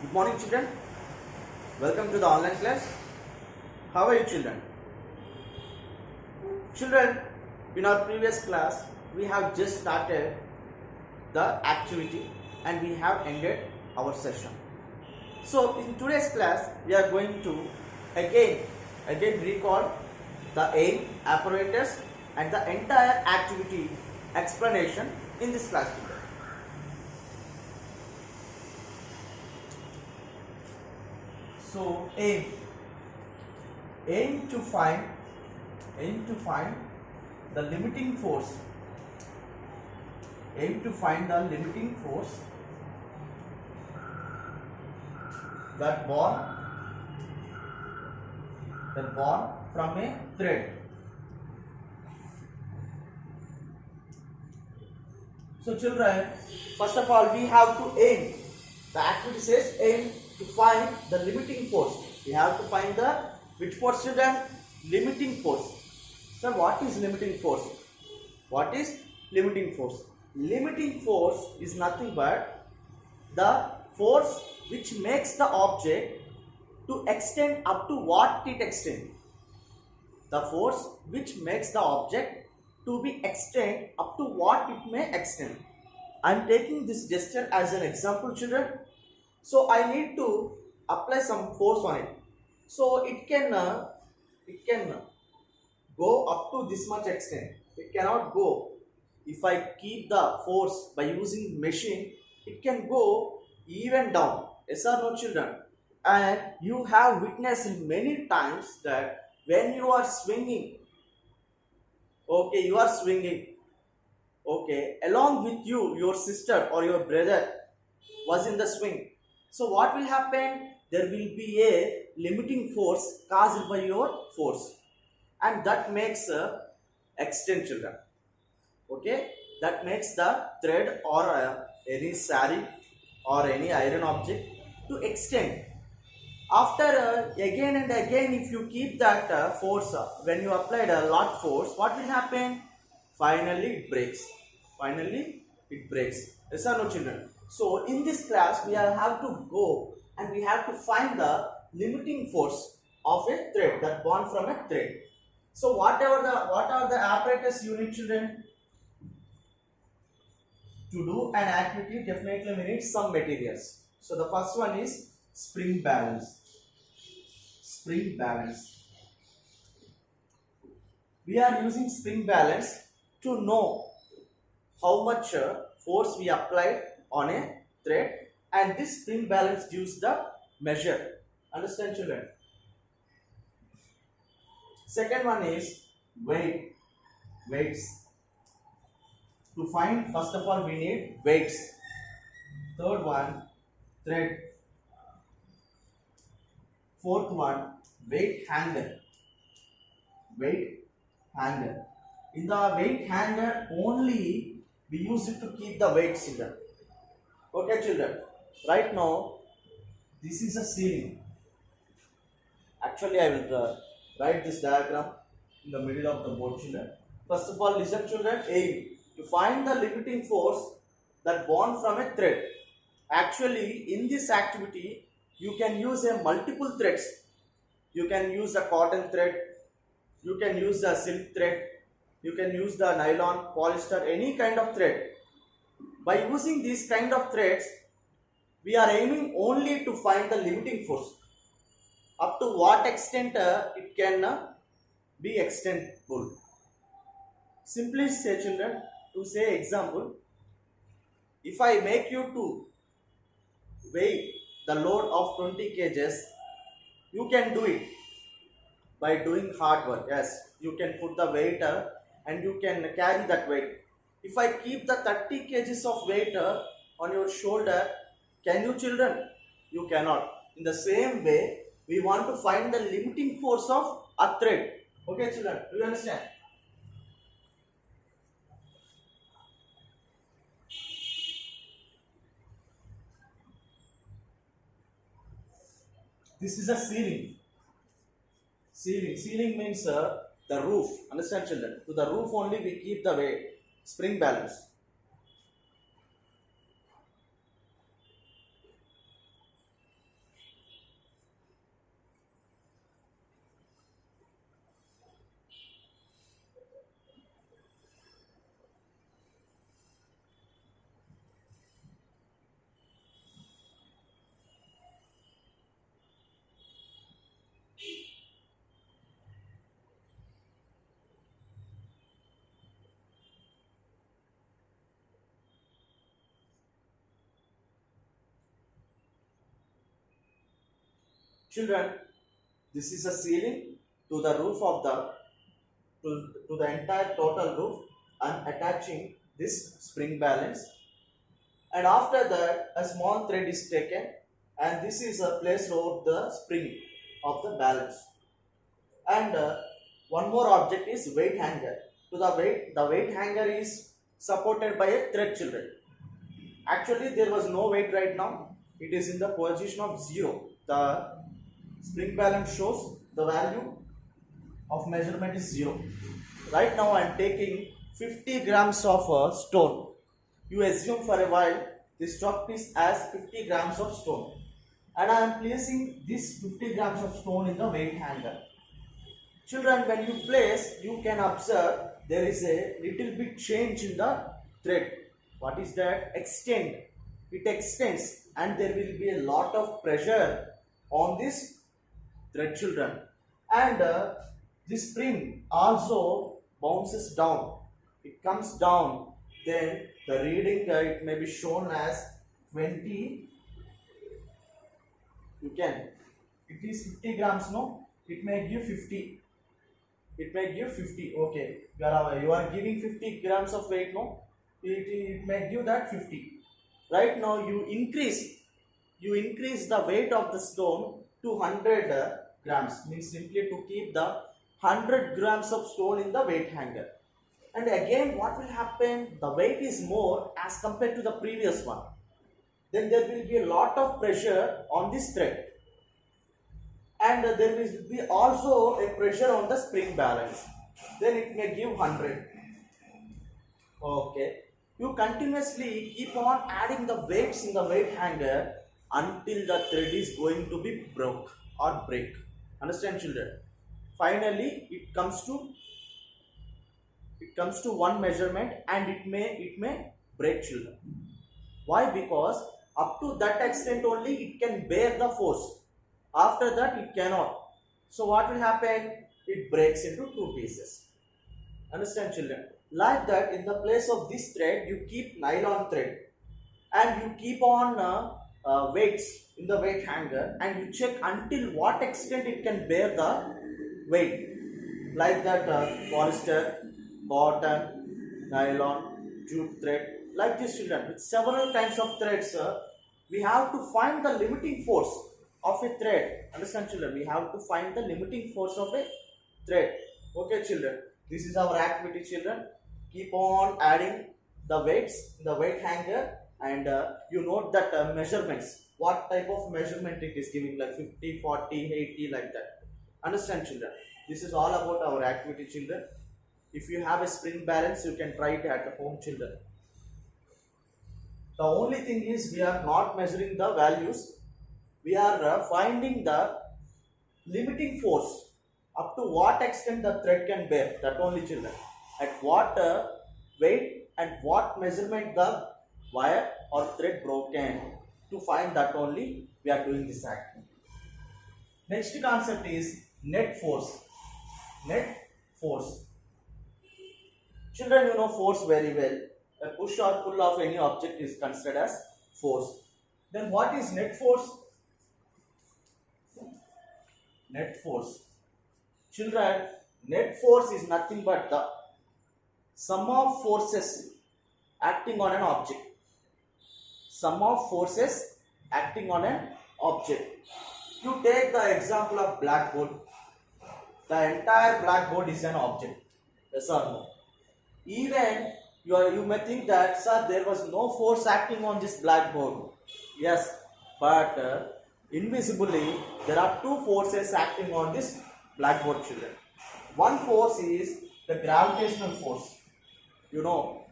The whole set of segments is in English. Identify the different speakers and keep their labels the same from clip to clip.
Speaker 1: Good morning, children. Welcome to the online class. How are you, children? Children, in our previous class, we have just started the activity and we have ended our session. So, in today's class, we are going to again recall the aim, apparatus, and the entire activity explanation in this class. Children. So aim to find the limiting force. Aim to find the limiting force that born from a thread. So children, first of all we have to aim. The activity says aim to find the limiting force. We have to find the which force, children? Limiting force. So what is limiting force? What is limiting force? Limiting force is nothing but the force which makes the object to extend up to what it extends. The force which makes the object to be extend up to what it may extend. I am taking this gesture as an example, children. So I need to apply some force on it. So it can go up to this much extent. It cannot go. If I keep the force by using machine, it can go even down. Yes or no, children? And you have witnessed many times that when you are swinging, okay, along with you, your sister or your brother was in the swing. So what will happen? There will be a limiting force caused by your force, and that makes extend, children. Okay, that makes the thread or any sari or any iron object to extend. After again and again, if you keep that force, when you applied a lot force, what will happen? Finally it breaks. Yes or no, children? So in this class we have to go and we have to find the limiting force of a thread that born from a thread. So what are the apparatus you need, children? To do an activity, definitely we need some materials. So the first one is spring balance. We are using spring balance to know how much force we applied on a thread, and this spring balance gives the measure. Understand, children? Second one is weights. To find, first of all, we need weights. Third one, thread. Fourth one, weight hanger. In the weight hanger only we use it to keep the weights, children. Okay, children. Right now, this is a ceiling. Actually, I will write this diagram in the middle of the board, children. First of all, listen, children. Aim to find the limiting force that born from a thread. Actually, in this activity, you can use a multiple threads. You can use the cotton thread, you can use the silk thread, you can use the nylon, polyester, any kind of thread. By using these kind of threads, we are aiming only to find the limiting force. Up to what extent it can be extendable. Simply say, children, to say example, if I make you to weigh the load of 20 kgs, you can do it by doing hard work. Yes, you can put the weight and you can carry that weight. If I keep the 30 kgs of weight on your shoulder, can you, children? You cannot. In the same way, we want to find the limiting force of a thread. Okay, children, do you understand? This is a ceiling. Ceiling means the roof. Understand, children? To the roof only we keep the weight, spring balance. Children, this is a ceiling to the roof of the to the entire total roof. I'm attaching this spring balance, and after that a small thread is taken, and this is a place over the spring of the balance. And one more object is weight hanger. To the weight hanger is supported by a thread, children. Actually there was no weight right now, it is in the position of 0. The spring balance shows the value of measurement is 0. Right now I am taking 50 grams of stone. You assume for a while this chalk piece has 50 grams of stone, and I am placing this 50 grams of stone in the weight hanger. Children, when you place, you can observe there is a little bit change in the thread. What is that? Extend. It extends, and there will be a lot of pressure on this thread, children. And this spring also bounces down. It comes down. Then the reading it may be shown as 20. You can. It is 50 grams. No, it may give 50. It may give 50. Okay, you are giving 50 grams of weight. No, it may give that 50. Right now you increase the weight of the stone to 100 grams, means simply to keep the 100 grams of stone in the weight hanger. And again what will happen, the weight is more as compared to the previous one, then there will be a lot of pressure on this thread, and there will be also a pressure on the spring balance, then it may give 100. Okay, you continuously keep on adding the weights in the weight hanger until the thread is going to be broke or break. Understand, children? Finally it comes to one measurement, and it may break, children. Why? Because up to that extent only it can bear the force. After that it cannot. So what will happen? It breaks into two pieces. Understand, children? Like that, in the place of this thread you keep nylon thread, and you keep on weights in the weight hanger, and you check until what extent it can bear the weight. Like that, polyester, cotton, nylon, jute thread, like this, children. With several kinds of threads, we have to find the limiting force of a thread. Understand, children? We have to find the limiting force of a thread. Okay, children? This is our activity, children. Keep on adding the weights in the weight hanger, and you note that measurements, what type of measurement it is giving, like 50, 40, 80, like that. Understand, children? This is all about our activity, children. If you have a spring balance, you can try it at home, children. The only thing is we are not measuring the values. We are finding the limiting force, up to what extent the thread can bear. That only, children. At what weight and what measurement the wire or thread broken, to find that only we are doing this activity. Next concept is net force. Net force. Children, you know force very well. A push or pull of any object is considered as force. Then what is net force? Net force. Children, net force is nothing but the sum of forces acting on an object. Sum of forces acting on an object. You take the example of blackboard. The entire blackboard is an object. Yes or no? Even you may think that, sir, there was no force acting on this blackboard. Yes, but invisibly there are two forces acting on this blackboard, children. One force is the gravitational force. You know,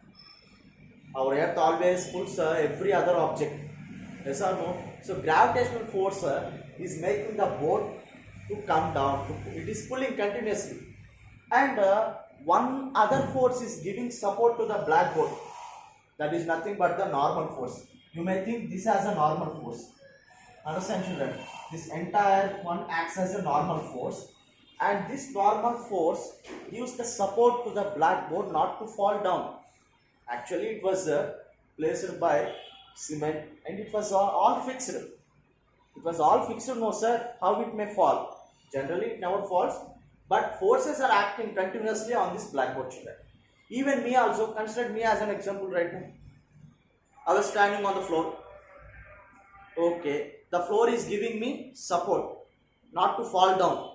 Speaker 1: our earth always pulls every other object. Yes or no? So gravitational force is making the board to come down. It is pulling continuously. And one other force is giving support to the blackboard. That is nothing but the normal force. You may think this as a normal force. Understand, children? This entire one acts as a normal force, and this normal force gives the support to the blackboard not to fall down. Actually it was placed by cement, and it was all fixed. It was all fixed, no sir. How it may fall? Generally, it never falls. But forces are acting continuously on this blackboard, children. Even me also, consider me as an example right now. I was standing on the floor. Okay, the floor is giving me support, not to fall down.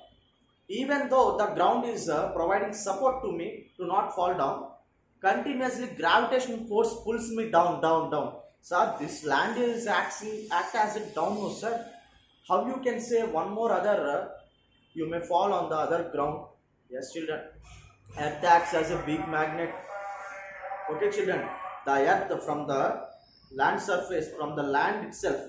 Speaker 1: Even though the ground is providing support to me to not fall down, continuously gravitational force pulls me down, down, down. Sir, this land is act as a downward, sir. How you can say one more other, you may fall on the other ground? Yes, children. Earth acts as a big magnet. Okay, children. The earth from the land surface, from the land itself,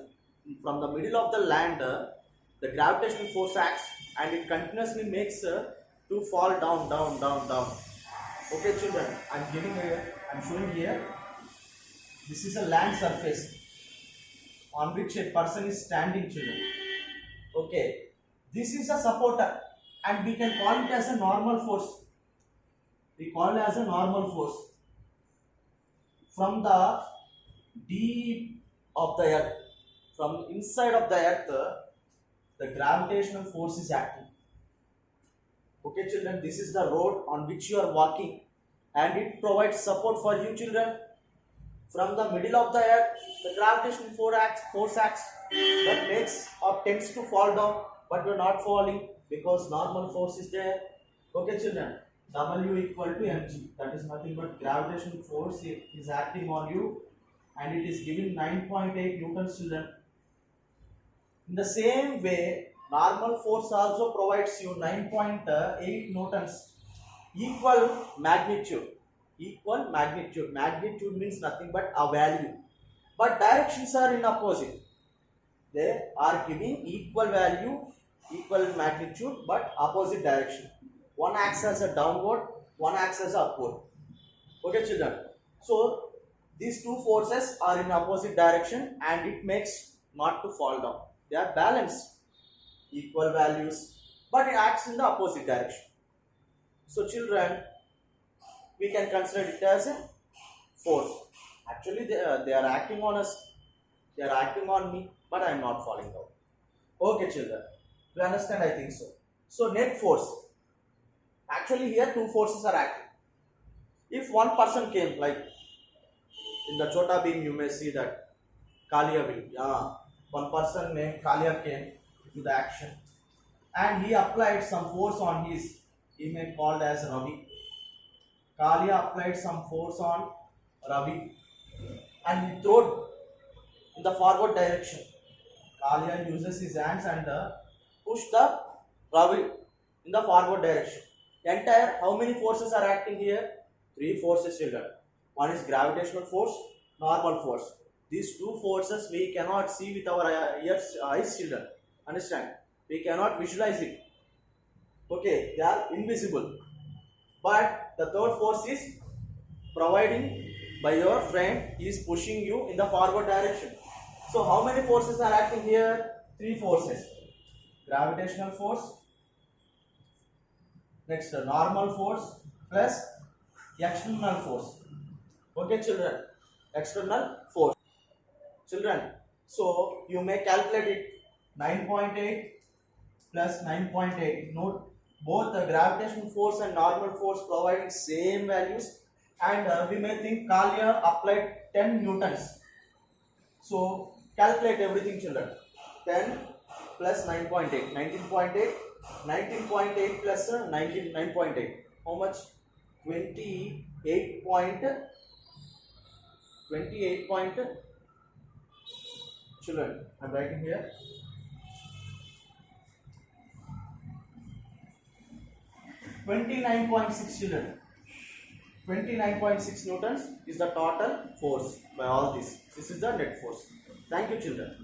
Speaker 1: from the middle of the land, the gravitational force acts and it continuously makes to fall down, down, down, down. Okay, children. I'm showing here. This is a land surface on which a person is standing, children. Okay, this is a supporter and we can call it as a normal force. We call it as a normal force from the deep of the earth, from inside of the earth, the gravitational force is acting. Okay, children, this is the road on which you are walking and it provides support for you, children. From the middle of the earth, the gravitational force acts that makes or tends to fall down, but you are not falling because normal force is there. Okay, children, W equal to mg. That is nothing but gravitational force is acting on you and it is giving 9.8 newtons, children. In the same way, normal force also provides you 9.8 newtons, equal magnitude. Equal magnitude. Magnitude means nothing but a value. But directions are in opposite. They are giving equal value, equal magnitude, but opposite direction. One acts as a downward, one acts as a upward. Okay, children. So these two forces are in opposite direction and it makes not to fall down. They are balanced, equal values, but it acts in the opposite direction. So children, we can consider it as a force. Actually, they are acting on us. They are acting on me, but I am not falling down. Okay, children. You understand? I think so. So net force. Actually, here two forces are acting. If one person came, like in the Chota Bheem, you may see that Kalia will. Yeah, one person named Kalia came to the action, and he applied some force on his. He may called as Ravi. Kalia applied some force on Ravi and he threw it in the forward direction. Kalia uses his hands and push the Ravi in the forward direction. Entire, how many forces are acting here? Three forces, children. One is gravitational force, normal force. These two forces we cannot see with our eyes, children. Understand? We cannot visualize it. Okay, they are invisible. But the third force is providing by your friend, he is pushing you in the forward direction. So how many forces are acting here? Three forces. Gravitational force, next normal force plus external force. Okay, children, external force. Children, so you may calculate it 9.8 plus 9.8. Note both the gravitational force and normal force providing same values, and we may think Kalia applied 10 newtons. So calculate everything, children. 10 plus 9.8, 19.8, 19.8 plus 9.8. How much? 28 point. Children, I am writing here. 29.6, children. 29.6 newtons is the total force by all this. This is the net force. Thank you, children.